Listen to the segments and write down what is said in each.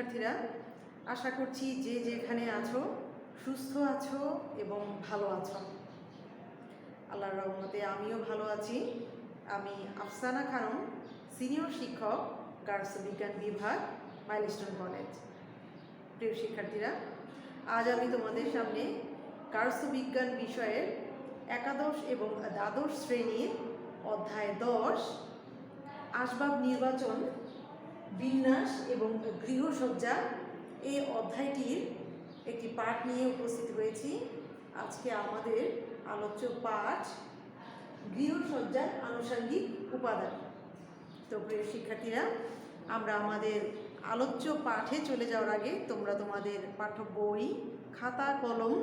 শিক্ষার্থীরা, আশা করছি যে যেখানে আছো সুস্থ আছো এবং ভালো আছো। আল্লাহর রহমতে আমিও ভালো আছি। আমি আফসানা খানম, সিনিয়র শিক্ষক, গার্লস বিজ্ঞান বিভাগ, মাইলস্টোন কলেজ। প্রিয় শিক্ষার্থীরা, আজ আমি তোমাদের সামনে গার্লস বিজ্ঞান বিষয়ের একাদশ এবং দ্বাদশ শ্রেণীর অধ্যায় 10 আসবাব নির্বাচন, বিন্যাস এবং গৃহসজ্জা এই অধ্যায়টির একটি পাঠ নিয়ে উপস্থিত হয়েছি। আজকে আমাদের আলোচ্য পাঠ গৃহসজ্জার আনুষঙ্গিক উপাদান। তো প্রিয় শিক্ষার্থীরা, আমরা আমাদের আলোচ্য পাঠে চলে যাওয়ার আগে তোমরা তোমাদের পাঠ্য বই, খাতা, কলম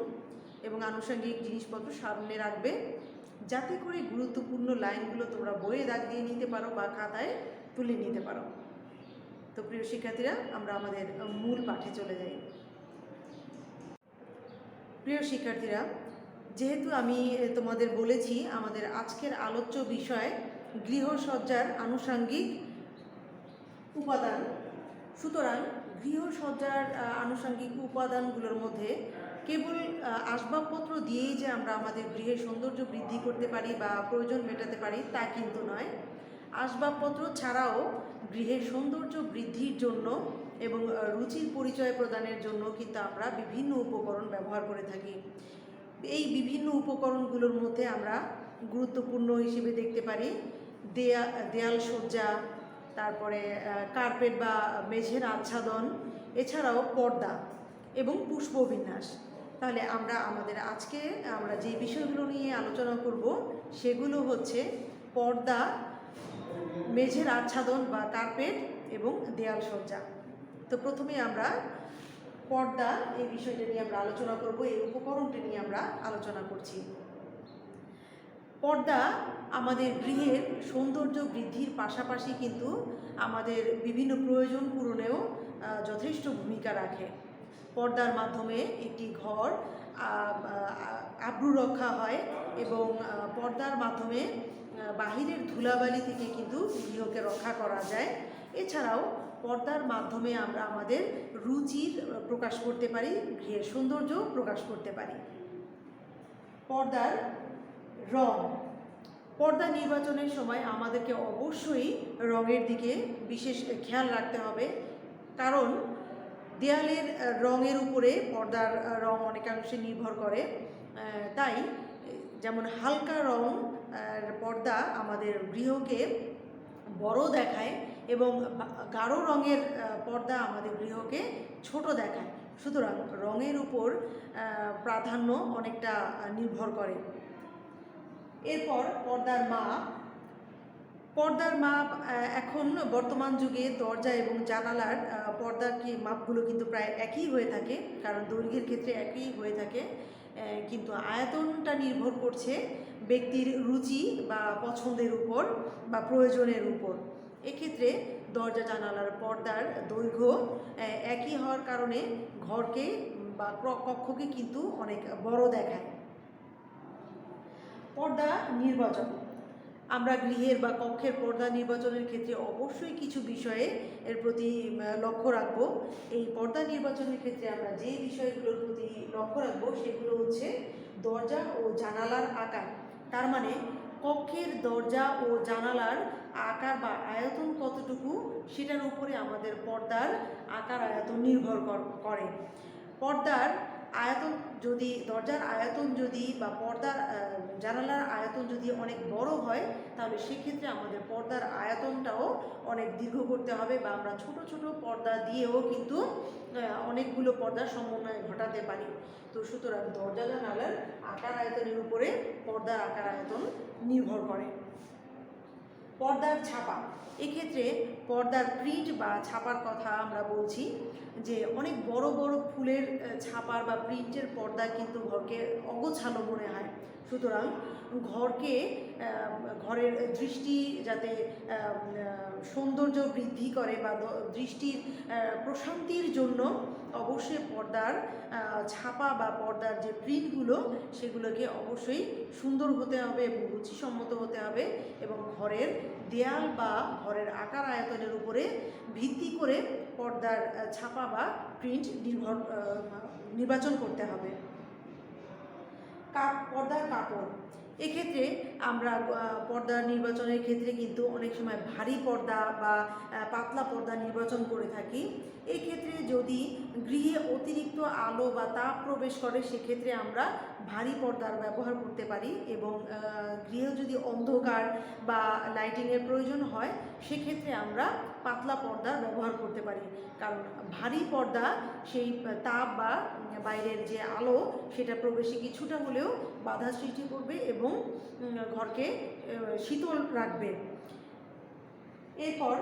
এবং আনুষঙ্গিক জিনিসপত্র সামনে রাখবে, যাতে করে গুরুত্বপূর্ণ লাইনগুলো তোমরা বইয়ে দাগ দিয়ে নিতে পারো বা খাতায় তুলে নিতে পারো। তো প্রিয় শিক্ষার্থীরা, আমরা আমাদের মূল পাঠে চলে যাই। প্রিয় শিক্ষার্থীরা, যেহেতু আমি তোমাদের বলেছি আমাদের আজকের আলোচ্য বিষয় গৃহসজ্জার আনুষঙ্গিক উপাদান, সুতরাং গৃহসজ্জার আনুষঙ্গিক উপাদানগুলোর মধ্যে কেবল আসবাবপত্র দিয়েই যে আমরা আমাদের গৃহের সৌন্দর্য বৃদ্ধি করতে পারি বা প্রয়োজন মেটাতে পারি তা কিন্তু নয়। আসবাবপত্র ছাড়াও গৃহের সৌন্দর্য বৃদ্ধির জন্য এবং রুচির পরিচয় প্রদানের জন্য কিন্তু আমরা বিভিন্ন উপকরণ ব্যবহার করে থাকি। এই বিভিন্ন উপকরণগুলোর মধ্যে আমরা গুরুত্বপূর্ণ হিসেবে দেখতে পারি দেয়াল সজ্জা, তারপরে কার্পেট বা মেঝের আচ্ছাদন, এছাড়াও পর্দা এবং পুষ্পবিন্যাস। তাহলে আজকে আমরা যে বিষয়গুলো নিয়ে আলোচনা করব সেগুলো হচ্ছে পর্দা, মেঝের আচ্ছাদন বা কার্পেট এবং দেয়াল সজ্জা। তো প্রথমে আমরা পর্দা এই বিষয়টা নিয়ে আমরা আলোচনা করব, এই উপকরণটি নিয়ে আমরা আলোচনা করছি। পর্দা আমাদের গৃহের সৌন্দর্য বৃদ্ধির পাশাপাশি কিন্তু আমাদের বিভিন্ন প্রয়োজন পূরণেও যথেষ্ট ভূমিকা রাখে। পর্দার মাধ্যমে একটি ঘর আব্রু রক্ষা হয় এবং পর্দার মাধ্যমে বাহিরের ধুলাবালি থেকে কিন্তু গৃহকে রক্ষা করা যায়। এছাড়াও পর্দার মাধ্যমে আমরা আমাদের রুচির প্রকাশ করতে পারি, গৃহের সৌন্দর্য প্রকাশ করতে পারি। পর্দার রং, পর্দা নির্বাচনের সময় আমাদেরকে অবশ্যই রঙের দিকে বিশেষ খেয়াল রাখতে হবে, কারণ দেয়ালের রঙের উপরে পর্দার রং অনেকাংশে নির্ভর করে। তাই যেমন হালকা রং পর্দা আমাদের গৃহকে বড় দেখায় এবং গাঢ় রঙের পর্দা আমাদের গৃহকে ছোট দেখায়। সুতরাং রঙের উপর প্রাধান্য অনেকটা নির্ভর করে। এরপর পর্দার মাপ এখন বর্তমান যুগে দরজা এবং জানালার পর্দার মাপগুলো কিন্তু প্রায় একই হয়ে থাকে, কারণ দৈর্ঘ্যের ক্ষেত্রে একই হয়ে থাকে, কিন্তু আয়তনটা নির্ভর করছে ব্যক্তির রুচি বা পছন্দের উপর বা প্রয়োজনের উপর। এক্ষেত্রে দরজা জানালার পর্দার দৈর্ঘ্য একই হওয়ার কারণে ঘরকে বা কক্ষকে কিন্তু অনেক বড় দেখায়। পর্দা নির্বাচন, আমরা গৃহের বা কক্ষের পর্দা নির্বাচনের ক্ষেত্রে অবশ্যই কিছু বিষয়ে এর প্রতি লক্ষ্য রাখব। এই পর্দা নির্বাচনের ক্ষেত্রে আমরা যে বিষয়গুলোর প্রতি লক্ষ্য রাখব সেগুলো হচ্ছে দরজা ও জানালার আকার। তার মানে কক্ষের দরজা ও জানালার আকার বা আয়তন কতটুকু, সেটার উপরে আমাদের পর্দার আকার আয়তন নির্ভর করে। পর্দার আয়তন যদি, দরজার আয়তন যদি বা পর্দার জানালার আয়তন যদি অনেক বড় হয়, তাহলে সেক্ষেত্রে আমাদের পর্দার আয়তনটাও অনেক দীর্ঘ করতে হবে, বা আমরা ছোট ছোট পর্দা দিয়েও কিন্তু অনেকগুলো পর্দার সমন্বয় ঘটাতে পারি। তো সুতরাং দরজা জানালার আকার আয়তনের উপরে পর্দার আকার আয়তন নির্ভর করে। পর্দার ছাপা, এক্ষেত্রে পর্দার প্রিন্ট বা ছাপার কথা আমরা বলছি, যে অনেক বড় বড় ফুলের ছাপার বা প্রিন্টের পর্দা কিন্তু ঘরকে অগোছালো মনে হয়। সুতরাং ঘরকে ঘরের দৃষ্টি যাতে সৌন্দর্য বৃদ্ধি করে বা দৃষ্টির প্রশান্তির জন্য অবশ্যই পর্দার ছাপা বা পর্দার যে প্রিন্টগুলো সেগুলোকে অবশ্যই সুন্দর হতে হবে এবং রুচিসম্মত হতে হবে এবং ঘরের দেয়াল বা ঘরের আকার আয়তনের উপরে ভিত্তি করে পর্দার ছাপা বা প্রিন্ট নির্বাচন করতে হবে। পর্দার কাপড়, এক্ষেত্রে আমরা পর্দা নির্বাচনের ক্ষেত্রে কিন্তু অনেক সময় ভারী পর্দা বা পাতলা পর্দা নির্বাচন করে থাকি। এই ক্ষেত্রে যদি গৃহে অতিরিক্ত আলো বা তাপ প্রবেশ করে সেক্ষেত্রে আমরা ভারী পর্দার ব্যবহার করতে পারি এবং গৃহে যদি অন্ধকার বা লাইটিংয়ের প্রয়োজন হয় সেক্ষেত্রে আমরা পাতলা পর্দা ব্যবহার করতে পারি, কারণ ভারী পর্দা সেই তাপ বা বাইরের যে আলো সেটা প্রবেশে কিছুটা হলেও বাধা সৃষ্টি করবে এবং ঘরকে শীতল রাখবে। এরপর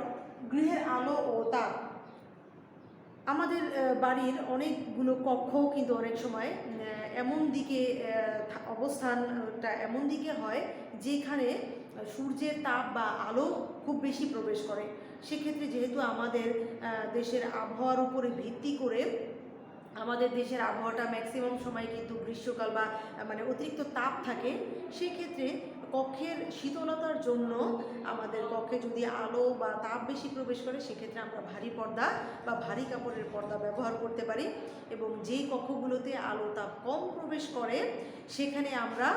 গৃহের আলো ও তাপ, আমাদের বাড়ির অনেকগুলো কক্ষ কিন্তু অনেক সময় এমন দিকে অবস্থানটা এমন দিকে হয় যেখানে সূর্যের তাপ বা আলো খুব বেশি প্রবেশ করে। সেক্ষেত্রে যেহেতু আমাদের দেশের আবহাওয়ার উপরে ভিত্তি করে আমাদের দেশের আবহাওয়াটা ম্যাক্সিমাম সময় কিন্তু গ্রীষ্মকাল বা মানে অতিরিক্ত তাপ থাকে, সেক্ষেত্রে কক্ষের শীতলতার জন্য আমাদের কক্ষে যদি আলো বা তাপ বেশি প্রবেশ করে সেক্ষেত্রে আমরা ভারী পর্দা বা ভারী কাপড়ের পর্দা ব্যবহার করতে পারি এবং যেই কক্ষগুলোতে আলো তাপ কম প্রবেশ করে সেখানে আমরা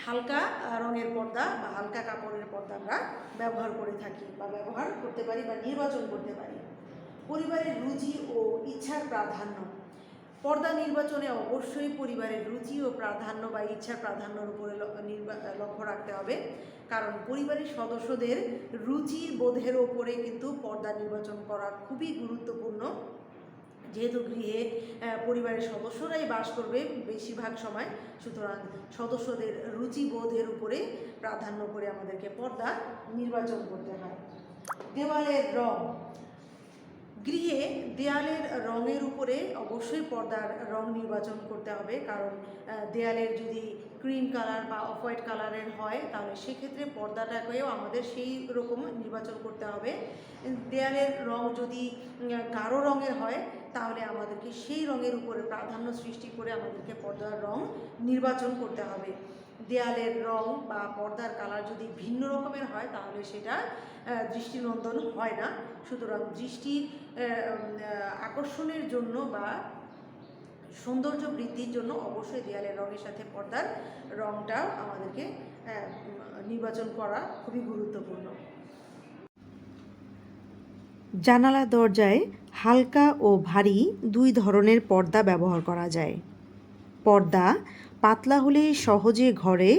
হালকা রঙের পর্দা বা হালকা কাপড়ের পর্দা আমরা ব্যবহার করে থাকি বা ব্যবহার করতে পারি বা নির্বাচন করতে পারি। পরিবারের রুচি ও ইচ্ছার প্রাধান্য, পর্দা নির্বাচনে অবশ্যই পরিবারের রুচি ও প্রাধান্য বা ইচ্ছার প্রাধান্যর উপরে লক্ষ্য রাখতে হবে, কারণ পরিবারের সদস্যদের রুচির বোধের ওপরে কিন্তু পর্দা নির্বাচন করা খুবই গুরুত্বপূর্ণ। যেহেতু গৃহে পরিবারের সদস্যরাই বাস করবে বেশিরভাগ সময়, সুতরাং সদস্যদের রুচিবোধের উপরে প্রাধান্য করে আমাদেরকে পর্দা নির্বাচন করতে হয়। দেওয়ালের রং, গৃহে দেয়ালের রঙের উপরে অবশ্যই পর্দার রং নির্বাচন করতে হবে, কারণ দেয়ালের যদি ক্রিম কালার বা অফ হোয়াইট কালারের হয় তাহলে সেক্ষেত্রে পর্দাটাকেও আমাদের সেই রকম নির্বাচন করতে হবে। দেয়ালের রং যদি গাঢ় রঙের হয় তাহলে আমাদেরকে সেই রঙের উপরে প্রাধান্য সৃষ্টি করে আমাদেরকে পর্দার রং নির্বাচন করতে হবে। দেয়ালের রং বা পর্দার কালার যদি ভিন্ন রকমের হয় তাহলে সেটা দৃষ্টিনন্দন হয় না। সুতরাং দৃষ্টির আকর্ষণের জন্য বা সৌন্দর্য বৃদ্ধির জন্য অবশ্যই দেয়ালের রঙের সাথে পর্দার রঙটাও আমাদেরকে নির্বাচন করা খুবই গুরুত্বপূর্ণ। জানালা দরজায় হালকা ও ভারী দুই ধরনের পর্দা ব্যবহার করা যায়। পর্দা পাতলা হলে সহজে ঘরে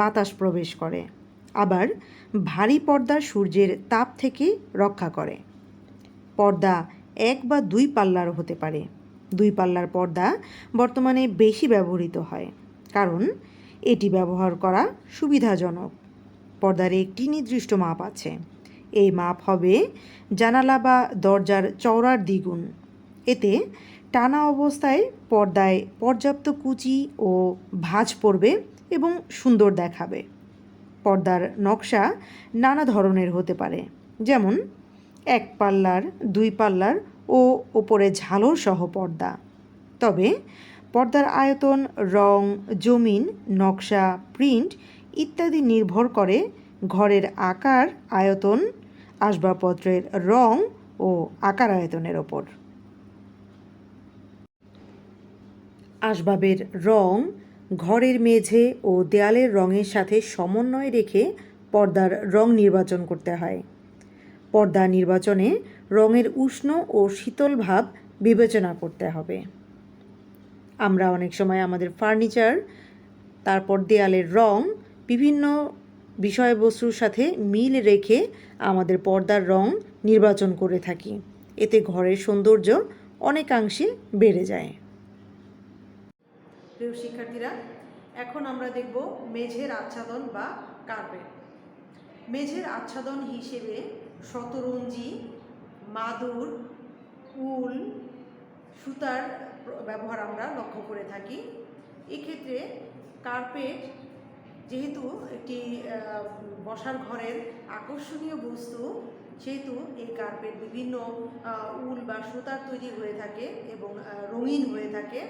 বাতাস প্রবেশ করে, আবার ভারী পর্দা সূর্যের তাপ থেকে রক্ষা করে। পর্দা 1 বা 2 পাল্লার হতে পারে। 2 পাল্লার পর্দা বর্তমানে বেশি ব্যবহৃত হয়, কারণ এটি ব্যবহার করা সুবিধাজনক। পর্দার একটি নির্দিষ্ট মাপ আছে, এই মাপ হবে জানালা বা দরজার চওড়ার দ্বিগুণ। এতে টানা অবস্থায় পর্দায় পর্যাপ্ত কুচি ও ভাঁজ পড়বে এবং সুন্দর দেখাবে। পর্দার নকশা নানা ধরনের হতে পারে, যেমন 1 পাল্লার, 2 পাল্লার ও ওপরে ঝালর সহ পর্দা। তবে পর্দার আয়তন, রং, জমিন, নকশা, প্রিন্ট ইত্যাদি নির্ভর করে ঘরের আকার, আয়তন, আসবাবপত্রের রং ও আকার আয়তনের ওপর। আসবাবের রং ঘরের মেঝে ও দেয়ালের রঙের সাথে সমন্বয় রেখে পর্দার রং নির্বাচন করতে হয়। পর্দা নির্বাচনে রঙের উষ্ণ ও শীতল ভাব বিবেচনা করতে হবে। আমরা অনেক সময় আমাদের ফার্নিচার, তারপর দেয়ালের রং বিভিন্ন বিষয়বস্তুর সাথে মিল রেখে আমাদের পর্দার রং নির্বাচন করে থাকি। এতে ঘরের সৌন্দর্য অনেকাংশে বেড়ে যায়। প্রিয় শিক্ষার্থীরা, এখন আমরা দেখব মেঝের আচ্ছাদন বা কার্পেট। মেঝের আচ্ছাদন হিসেবে শতরঞ্জি, মাদুর, উল, সুতার ব্যবহার আমরা লক্ষ্য করে থাকি। এক্ষেত্রে কার্পেট যেহেতু একটি বসার ঘরের আকর্ষণীয় বস্তু, সেহেতু এই কার্পেট বিভিন্ন উল বা সুতার তৈরি হয়ে থাকে এবং রঙিন হয়ে থাকে।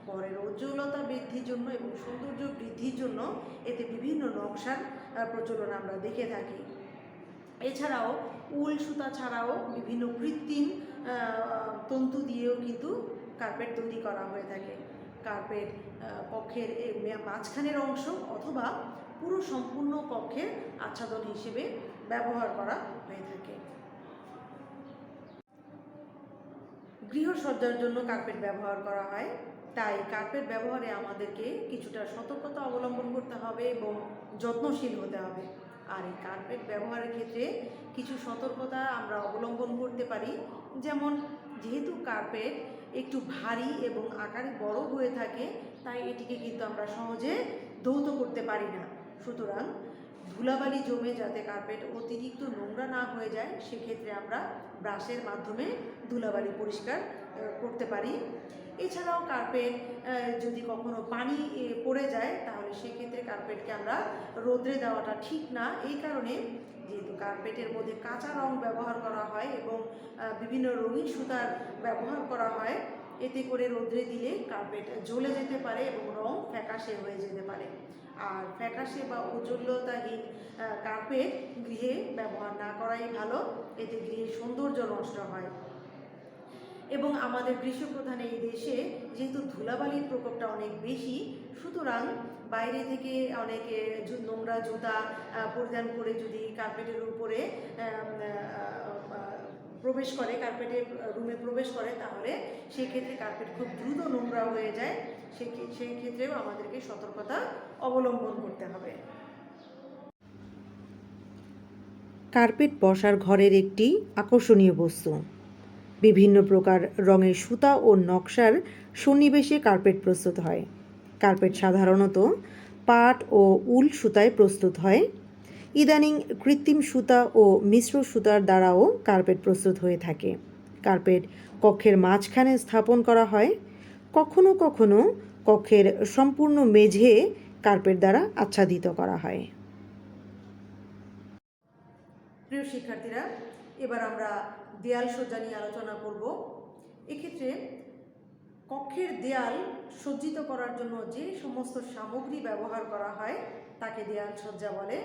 ঘরের উজ্জ্বলতা বৃদ্ধির জন্য এবং সৌন্দর্য বৃদ্ধির জন্য এতে বিভিন্ন নকশার প্রচলন আমরা দেখে থাকি। এছাড়াও উল সুতা ছাড়াও বিভিন্ন কৃত্রিম তন্তু দিয়েও কিন্তু কার্পেট তৈরি করা হয়ে থাকে। কার্পেট কক্ষের মাঝখানের অংশ অথবা পুরো সম্পূর্ণ কক্ষের আচ্ছাদন হিসেবে ব্যবহার করা হয়ে থাকে। গৃহসজ্জার জন্য কার্পেট ব্যবহার করা হয়, তাই কার্পেট ব্যবহারে আমাদেরকে কিছুটা সতর্কতা অবলম্বন করতে হবে এবং যত্নশীল হতে হবে। আর এই কার্পেট ব্যবহারের ক্ষেত্রে কিছু সতর্কতা আমরা অবলম্বন করতে পারি, যেমন যেহেতু কার্পেট একটু ভারী এবং আকারে বড় হয়ে থাকে, তাই এটিকে কিন্তু আমরা সহজে ধৌত করতে পারি না। সুতরাং ধুলাবালি জমে যাতে কার্পেট অতিরিক্ত নোংরা না হয়ে যায়, সেক্ষেত্রে আমরা ব্রাশের মাধ্যমে ধুলাবালি পরিষ্কার করতে পারি। এছাড়াও কার্পেট যদি কখনো পানি পড়ে যায়, তাহলে সেক্ষেত্রে কার্পেটকে আমরা রোদ্রে দেওয়াটা ঠিক না। এই কারণে যেহেতু কার্পেটের মধ্যে কাঁচা রং ব্যবহার করা হয় এবং বিভিন্ন রঙিন সুতার ব্যবহার করা হয়, এতে করে রোদ্রে দিলে কার্পেট জ্বলে যেতে পারে এবং রং ফ্যাকাশে হয়ে যেতে পারে। আর ফ্যাকাশে বা ঔজ্জ্বল্যতাহীন কার্পেট গৃহে ব্যবহার না করাই ভালো, এতে গৃহের সৌন্দর্য নষ্ট হয়। এবং আমাদের গ্রীষ্মপ্রধান এই দেশে যেহেতু ধুলাবালির প্রকোপটা অনেক বেশি, সুতরাং বাইরে থেকে অনেকে নোংরা জুতা পরিধান করে যদি কার্পেটের উপরে প্রবেশ করে, কার্পেটের রুমে প্রবেশ করে, তাহলে সেক্ষেত্রে কার্পেট খুব দ্রুত নোংরা হয়ে যায়। সেই ক্ষেত্রেও আমাদেরকে সতর্কতা অবলম্বন করতে হবে। কার্পেট বসার ঘরের একটি আকর্ষণীয় বস্তু। বিভিন্ন প্রকার রঙের সুতা ও নকশার সন্নিবেশে কার্পেট প্রস্তুত হয়। কার্পেট সাধারণত পাট ও উল সুতায় প্রস্তুত হয়। ইদানিং কৃত্রিম সুতা ও মিশ্র সুতার দ্বারাও কার্পেট প্রস্তুত হয়ে থাকে। কার্পেট কক্ষের মাঝখানে স্থাপন করা হয়। কখনো কখনো কক্ষের সম্পূর্ণ মেঝে কার্পেট দ্বারা আচ্ছাদিত করা হয়। প্রিয় শিক্ষার্থীরা, এবার আমরা দেয়াল সজ্জা নিয়ে আলোচনা করব। এক্ষেত্রে কক্ষের দেয়াল সজ্জিত করার জন্য যে সমস্ত সামগ্রী ব্যবহার করা হয় তাকে দেয়াল সজ্জা বলে।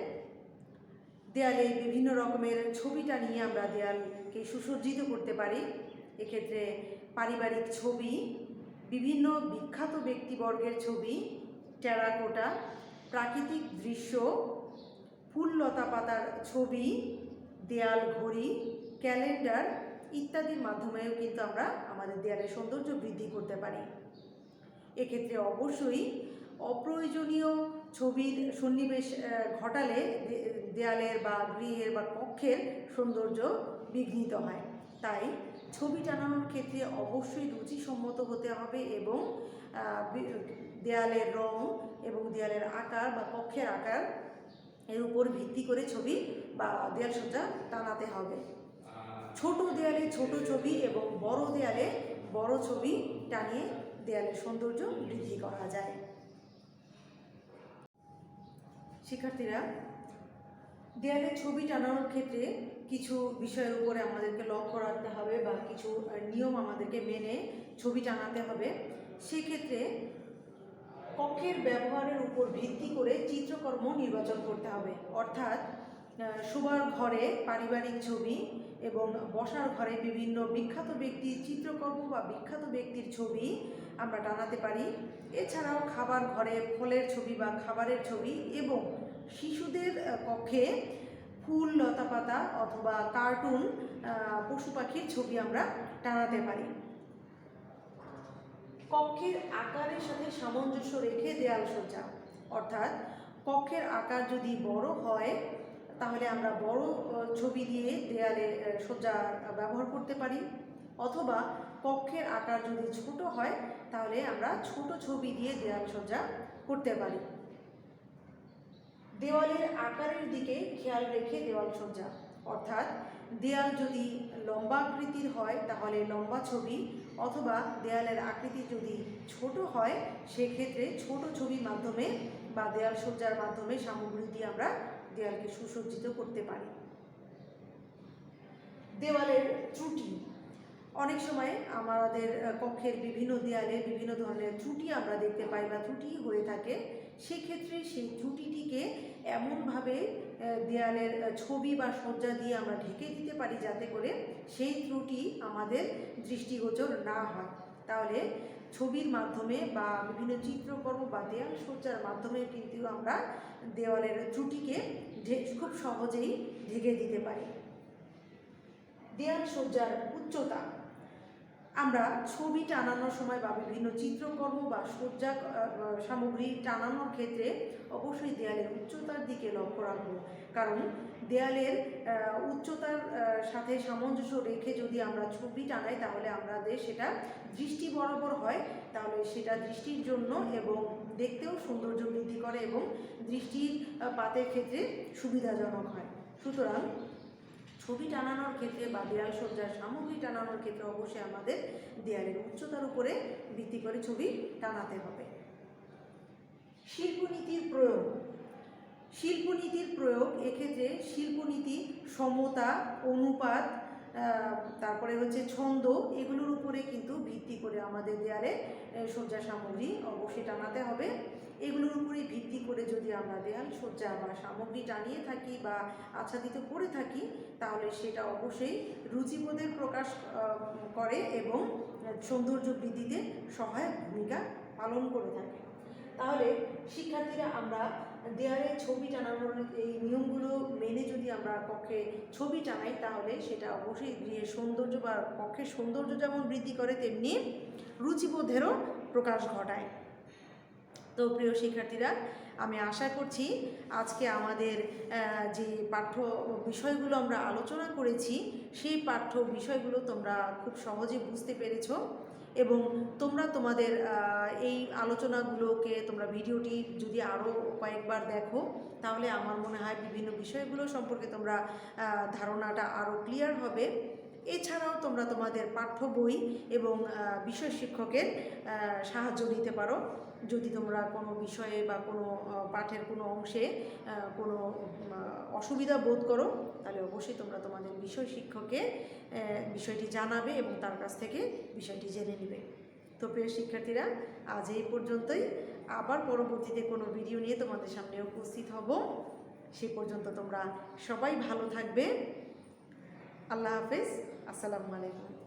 দেয়ালে বিভিন্ন রকমের ছবি টানিয়ে আমরা দেয়ালকে সুসজ্জিত করতে পারি। এক্ষেত্রে পারিবারিক ছবি, বিভিন্ন বিখ্যাত ব্যক্তিবর্গের ছবি, টেরাকোটা, প্রাকৃতিক দৃশ্য, ফুল লতা পাতার ছবি, দেয়াল ঘড়ি, ক্যালেন্ডার ইত্যাদির মাধ্যমেও কিন্তু আমরা আমাদের দেয়ালের সৌন্দর্য বৃদ্ধি করতে পারি। এক্ষেত্রে অবশ্যই অপ্রয়োজনীয় ছবির সন্নিবেশ ঘটালে দেয়ালের বা গৃহের বা কক্ষের সৌন্দর্য বিঘ্নিত হয়। তাই ছবি টানানোর ক্ষেত্রে অবশ্যই রুচিসম্মত হতে হবে এবং দেয়ালের রং এবং দেয়ালের আকার বা কক্ষের আকার এর উপর ভিত্তি করে ছবি বা দেয়াল সজ্জা টানাতে হবে। ছোট দেয়ালে ছোট ছবি এবং বড় দেয়ালে বড় ছবি টানিয়ে দেয়ালের সৌন্দর্য বৃদ্ধি করা যায়। শিক্ষার্থীরা, দেয়ালে ছবি টানানোর ক্ষেত্রে কিছু বিষয়ের উপরে আমাদেরকে লক্ষ্য রাখতে হবে বা কিছু নিয়ম আমাদেরকে মেনে ছবি টানাতে হবে। সেক্ষেত্রে কক্ষের ব্যবহারের উপর ভিত্তি করে চিত্রকর্ম নির্বাচন করতে হবে। অর্থাৎ শোবার ঘরে পারিবারিক ছবি এবং বসার ঘরে বিভিন্ন বিখ্যাত ব্যক্তির চিত্রকর্ম বা বিখ্যাত ব্যক্তির ছবি আমরা টানাতে পারি। এছাড়াও খাবার ঘরে ফলের ছবি বা খাবারের ছবি এবং শিশুদের কক্ষে ফুল লতাপাতা অথবা কার্টুন পশু পাখির ছবি আমরা টানাতে পারি। কক্ষের আকারের সাথে সামঞ্জস্য রেখে দেয়াল সজ্জা, অর্থাৎ কক্ষের আকার যদি বড় হয় তাহলে আমরা বড় ছবি দিয়ে দেয়ালে সজ্জা ব্যবহার করতে পারি, অথবা কক্ষের আকার যদি ছোট হয় তাহলে আমরা ছোট ছবি দিয়ে দেয়াল সজ্জা করতে পারি। দেওয়ালের আকারের দিকে খেয়াল রেখে দেওয়াল সজ্জা, অর্থাৎ দেয়াল যদি লম্বা আকৃতির হয় তাহলে লম্বা ছবি অথবা দেয়ালের আকৃতি যদি ছোট হয় সেক্ষেত্রে ছোট ছবির মাধ্যমে বা দেয়াল সজ্জার মাধ্যমে সামগ্রী দিয়ে আমরা দেয়ালকে সুসজ্জিত করতে পারি। দেওয়ালের ত্রুটি, অনেক সময় আমাদের কক্ষের বিভিন্ন দেয়ালে বিভিন্ন ধরনের ত্রুটি আমরা দেখতে পাই বা ত্রুটি হয়ে থাকে। সেক্ষেত্রে সেই ত্রুটিটিকে এমনভাবে দেয়ালের ছবি বা সজ্জা দিয়ে আমরা ঢেকে দিতে পারি যাতে করে সেই ত্রুটি আমাদের দৃষ্টিগোচর না হয়। তাহলে ছবির মাধ্যমে বা বিভিন্ন চিত্রকর্ম বা দেয়াল সজ্জার মাধ্যমে কিন্তু আমরা দেওয়ালের ত্রুটিকে খুব সহজেই ঢেকে দিতে পারি। দেয়াল সজ্জার উচ্চতা, আমরা ছবি টানানোর সময় বা বিভিন্ন চিত্রকর্ম বা সজ্জা সামগ্রী টানানোর ক্ষেত্রে অবশ্যই দেয়ালের উচ্চতার দিকে লক্ষ্য রাখবো, কারণ দেয়ালের উচ্চতার সাথে সামঞ্জস্য রেখে যদি আমরা ছবি টানাই তাহলে আমাদের সেটা দৃষ্টি বরাবর হয়, তাহলে সেটা দৃষ্টির জন্য এবং দেখতেও সৌন্দর্য বৃদ্ধি করে এবং দৃষ্টিপাতের ক্ষেত্রে সুবিধাজনক হয়। সুতরাং ছবি টানানোর ক্ষেত্রে বা দেয়াল সজ্জার সামগ্রী টানানোর ক্ষেত্রে অবশ্যই আমাদের দেয়ালের উচ্চতার উপরে ভিত্তি করে ছবি টানাতে হবে। শিল্পনীতির প্রয়োগ, শিল্পনীতির প্রয়োগ এক্ষেত্রে শিল্পনীতি সমতা, অনুপাত, তারপরে হচ্ছে ছন্দ, এগুলোর উপরে কিন্তু ভিত্তি করে আমাদের দেয়ালে সজ্জা সামগ্রী অবশ্যই টানাতে হবে। এগুলোর উপরে ভিত্তি করে যদি আমরা দেয়াল সজ্জা বা সামগ্রী টানিয়ে থাকি বা আচ্ছাদিত করে থাকি তাহলে সেটা অবশ্যই রুচিবোধের প্রকাশ করে এবং সৌন্দর্য বৃদ্ধিতে সহায়ক ভূমিকা পালন করে থাকে। তাহলে শিক্ষার্থীরা আমরা দেয়ালে ছবি টানানোর এই নিয়মগুলো মেনে যদি আমরা কক্ষে ছবি টানাই তাহলে সেটা অবশ্যই গৃহের সৌন্দর্য বা কক্ষের সৌন্দর্য যেমন বৃদ্ধি করে তেমনি রুচিবোধেরও প্রকাশ ঘটায়। তো প্রিয় শিক্ষার্থীরা, আমি আশা করছি আজকে আমাদের যে পাঠ্য বিষয়গুলো আমরা আলোচনা করেছি সেই পাঠ্য বিষয়গুলো তোমরা খুব সহজে বুঝতে পেরেছো এবং তোমরা তোমাদের এই আলোচনাগুলোকে তোমরা ভিডিওটি যদি আরও কয়েকবার দেখো তাহলে আমার মনে হয় বিভিন্ন বিষয়গুলো সম্পর্কে তোমরা ধারণাটা আরও ক্লিয়ার হবে। এছাড়াও তোমরা তোমাদের পাঠ্য বই এবং বিষয় শিক্ষকের সাহায্য নিতে পারো। যদি তোমরা কোনো বিষয়ে বা কোনো পাঠের কোনো অংশে কোনো অসুবিধা বোধ করো তাহলে অবশ্যই তোমরা তোমাদের বিষয় শিক্ষককে বিষয়টি জানাবে এবং তার কাছ থেকে বিষয়টি জেনে নেবে। তো প্রিয় শিক্ষার্থীরা, আজ এই পর্যন্তই। আবার পরবর্তীতে কোনো ভিডিও নিয়ে তোমাদের সামনে উপস্থিত হব। সে পর্যন্ত তোমরা সবাই ভালো থাকবে। আল্লাহ হাফেজ। আসসালামু আলাইকুম।